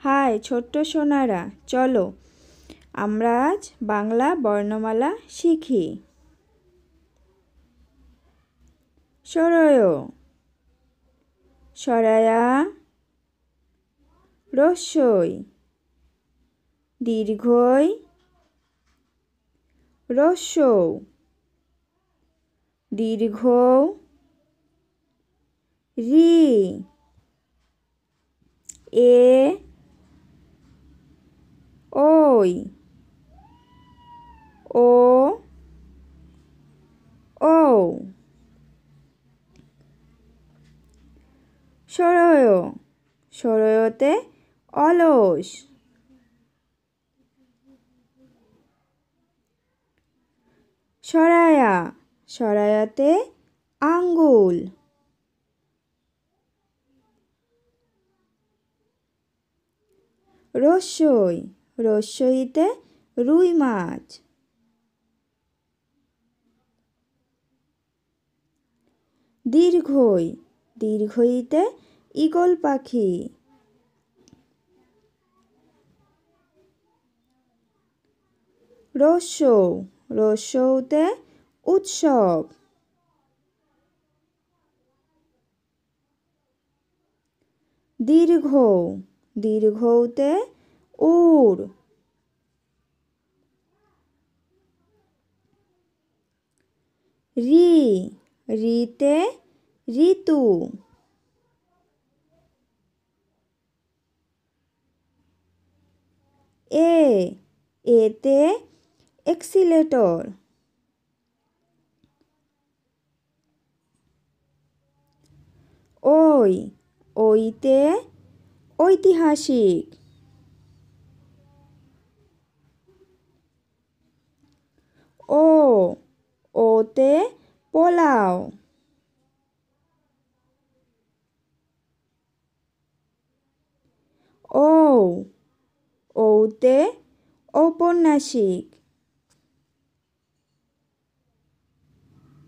High ছোট্ট সোনারা, চলো আমরা আজ বাংলা বর্ণমালা শিখি। সরয়, সরায়া, রস্যই, দীর্ঘই, রস্যৌ, দীর্ঘ, রি, এ, ওই, ও, ঔ। সরয়, সরয়তে অলস। সরায়া, সরায়াতে আঙ্গুল। রস্যই, রস্যইতে রুই মাছ। দীর্ঘই, দীর্ঘইতে ঈগল পাখি। রস্যৌ, রস্যৌতে উৎসব। দীর্ঘ, দীর্ঘৌতে উড়। রি, রিতে ঋতু। এ, এতে এক্সিলেটর। ওই, ওইতে ঐতিহাসিক। ও, ওতে পোলাও। ঔ, ঔতে ঔপন্যাসিক।